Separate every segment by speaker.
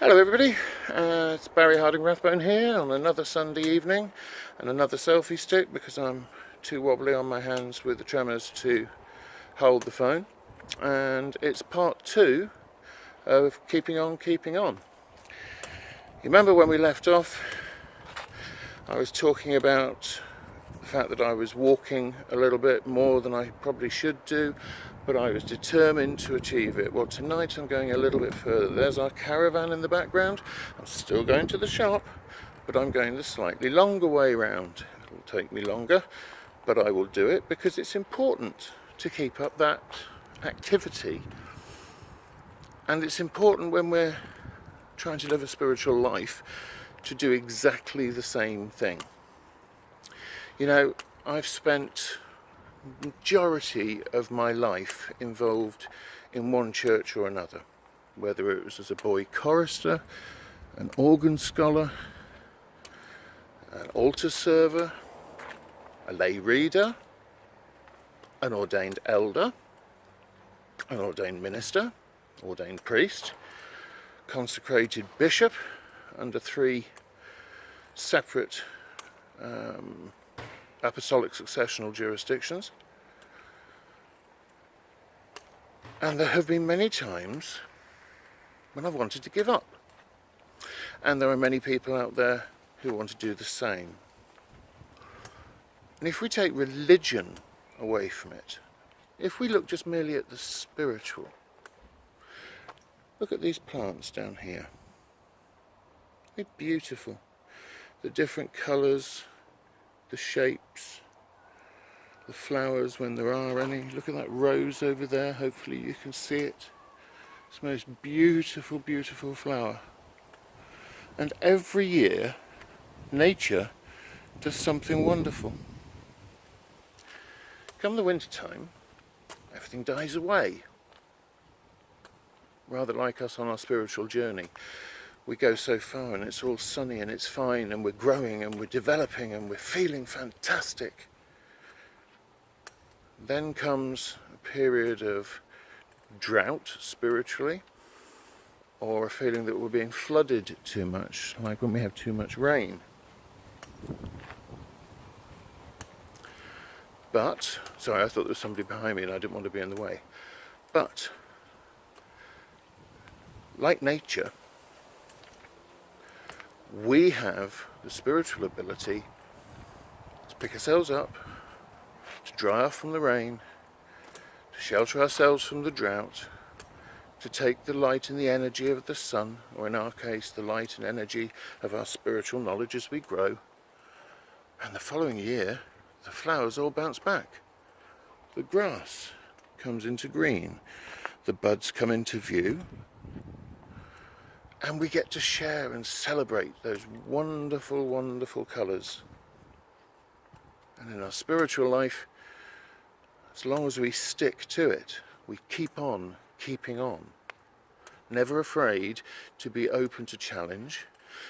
Speaker 1: Hello everybody, it's Barry Harding-Rathbone here on another Sunday evening and another selfie stick because I'm too wobbly on my hands with the tremors to hold the phone, and it's part 2 of Keeping On, Keeping On. You remember when we left off, I was talking about the fact that I was walking a little bit more than I probably should do, but I was determined to achieve it. Well, tonight I'm going a little bit further. There's our caravan in the background. I'm still going to the shop, but I'm going the slightly longer way round. It'll take me longer, but I will do it because it's important to keep up that activity. And it's important when we're trying to live a spiritual life to do exactly the same thing. You know, I've spent majority of my life involved in one church or another, whether it was as a boy chorister, an organ scholar, an altar server, a lay reader, an ordained elder, an ordained minister, ordained priest, consecrated bishop under 3 separate apostolic successional jurisdictions. And there have been many times when I've wanted to give up. And there are many people out there who want to do the same. And if we take religion away from it, if we look just merely at the spiritual, look at these plants down here. They're beautiful. The different colours, the shapes, the flowers when there are any. Look at that rose over there, hopefully you can see it. It's the most beautiful, beautiful flower. And every year, nature does something wonderful. Come the winter time, everything dies away. Rather like us on our spiritual journey. We go so far and it's all sunny and it's fine and we're growing and we're developing and we're feeling fantastic. Then comes a period of drought spiritually, or a feeling that we're being flooded too much, like when we have too much rain. But, sorry, I thought there was somebody behind me and I didn't want to be in the way. But, like nature, we have the spiritual ability to pick ourselves up, to dry off from the rain, to shelter ourselves from the drought, to take the light and the energy of the sun, or in our case the light and energy of our spiritual knowledge as we grow, and the following year the flowers all bounce back. The grass comes into green, the buds come into view, and we get to share and celebrate those wonderful, wonderful colours. And in our spiritual life, as long as we stick to it, we keep on keeping on. Never afraid to be open to challenge,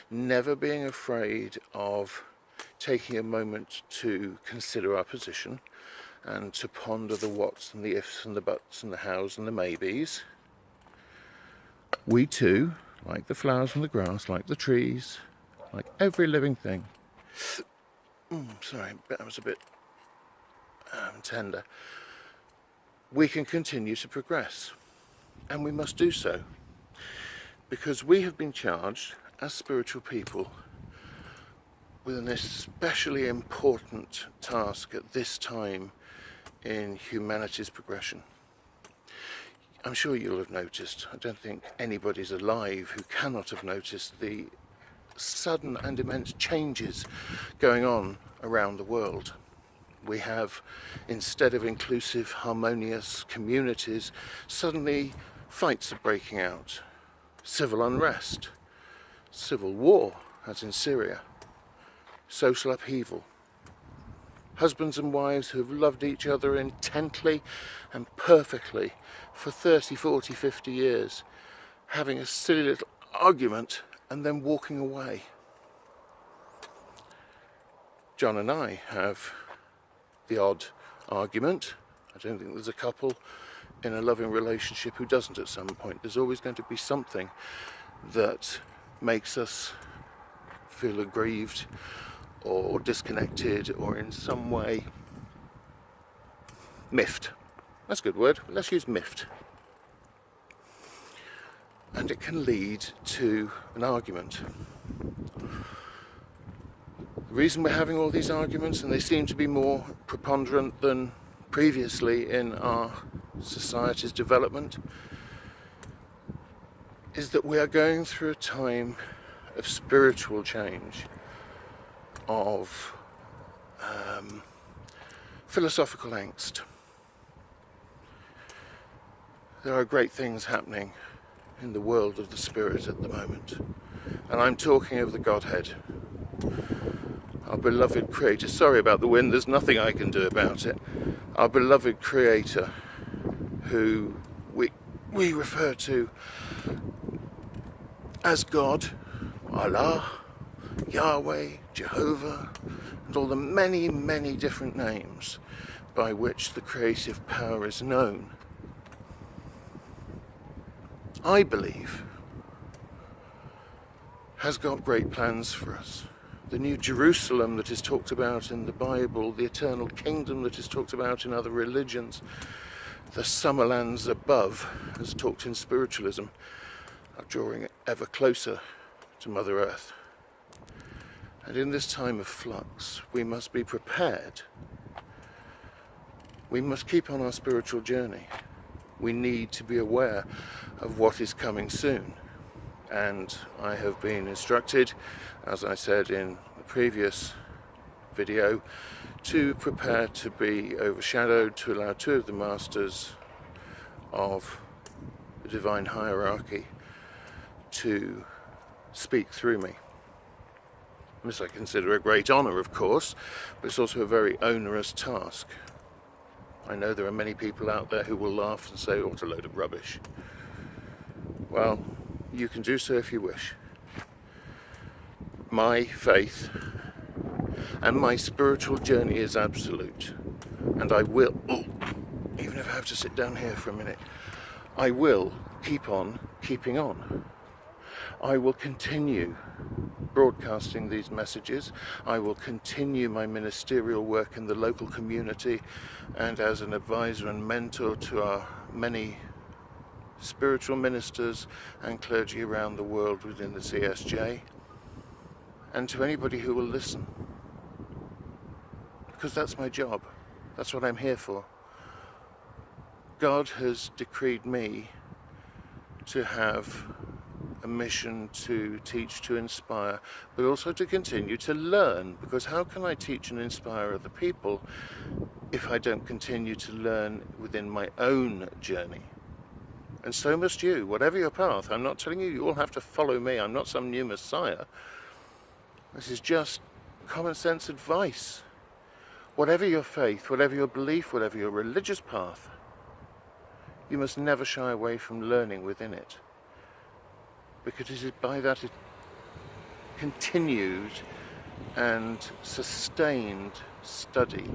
Speaker 1: never being afraid of taking a moment to consider our position and to ponder the whats and the ifs and the buts and the hows and the maybes. We too, like the flowers and the grass, like the trees, like every living thing. Sorry, that was a bit tender. We can continue to progress, and we must do so, because we have been charged as spiritual people with an especially important task at this time in humanity's progression. I'm sure you'll have noticed, I don't think anybody's alive who cannot have noticed the sudden and immense changes going on around the world. We have, instead of inclusive, harmonious communities, suddenly fights are breaking out, civil unrest, civil war, as in Syria, social upheaval. Husbands and wives who have loved each other intently and perfectly for 30, 40, 50 years, having a silly little argument and then walking away. John and I have the odd argument. I don't think there's a couple in a loving relationship who doesn't at some point. There's always going to be something that makes us feel aggrieved or disconnected or in some way miffed. That's a good word. Let's use miffed. And it can lead to an argument. The reason we're having all these arguments, and they seem to be more preponderant than previously in our society's development, is that we are going through a time of spiritual change, of philosophical angst. There are great things happening in the world of the Spirit at the moment, and I'm talking of the Godhead, our beloved Creator. Sorry about the wind, there's nothing I can do about it. Our beloved Creator, who we refer to as God, Allah, Yahweh, Jehovah, and all the many, many different names by which the creative power is known. I believe has got great plans for us. The New Jerusalem that is talked about in the Bible, the eternal kingdom that is talked about in other religions, the summer lands above, as talked in spiritualism, are drawing ever closer to Mother Earth. And in this time of flux, we must be prepared. We must keep on our spiritual journey. We need to be aware of what is coming soon. And I have been instructed, as I said in the previous video, to prepare to be overshadowed, to allow two of the masters of the divine hierarchy to speak through me. This I consider a great honour, of course, but it's also a very onerous task. I know there are many people out there who will laugh and say, "What a load of rubbish." Well, you can do so if you wish. My faith and my spiritual journey is absolute, and I will, even if I have to sit down here for a minute, I will keep on keeping on. I will continue broadcasting these messages. I will continue my ministerial work in the local community and as an advisor and mentor to our many spiritual ministers and clergy around the world within the CSJ, and to anybody who will listen, because that's my job. That's what I'm here for. God has decreed me to have a mission to teach, to inspire, but also to continue to learn, because how can I teach and inspire other people if I don't continue to learn within my own journey? And so must you, whatever your path. I'm not telling you all have to follow me. I'm not some new messiah. This is just common sense advice. Whatever your faith, whatever your belief, whatever your religious path, you must never shy away from learning within it. Because it is by that continued and sustained study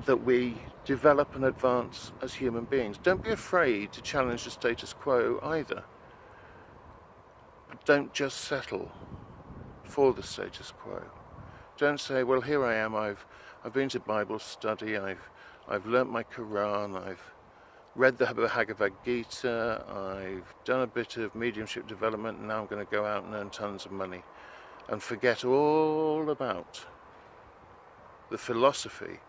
Speaker 1: that we develop and advance as human beings. Don't be afraid to challenge the status quo either. But don't just settle for the status quo. Don't say, well, here I am, I've been to Bible study, I've learnt my Quran, I've read the Bhagavad Gita, I've done a bit of mediumship development, and now I'm going to go out and earn tons of money, and forget all about the philosophy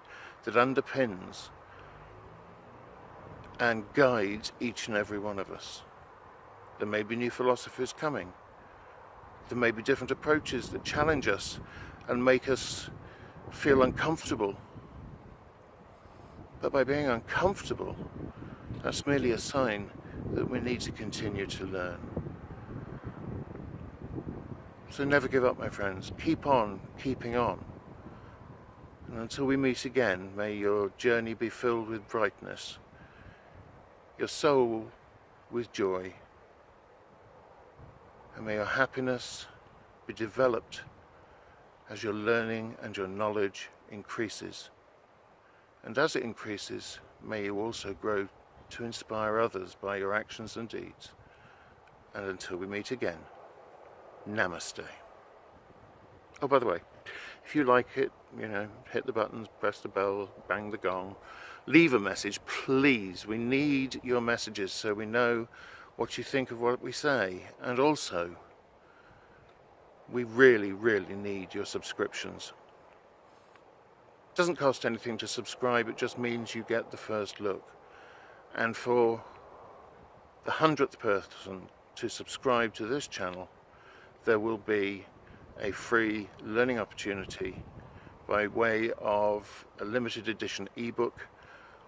Speaker 1: that underpins and guides each and every one of us. There may be new philosophies coming. There may be different approaches that challenge us and make us feel uncomfortable. But by being uncomfortable, that's merely a sign that we need to continue to learn. So never give up, my friends. Keep on keeping on. And until we meet again, may your journey be filled with brightness, your soul with joy, and may your happiness be developed as your learning and your knowledge increases. And as it increases, may you also grow to inspire others by your actions and deeds. and until we meet again, namaste. Oh, by the way, if you like it, you know, hit the buttons, press the bell, bang the gong, leave a message, please. We need your messages so we know what you think of what we say. And also, we really, really need your subscriptions. It doesn't cost anything to subscribe, it just means you get the first look. And for the 100th person to subscribe to this channel, there will be a free learning opportunity by way of a limited edition ebook,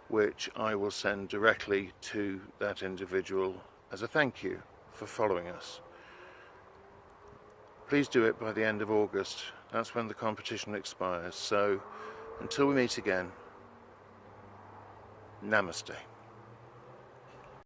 Speaker 1: which I will send directly to that individual as a thank you for following us. Please do it by the end of August. That's when the competition expires. So until we meet again, namaste.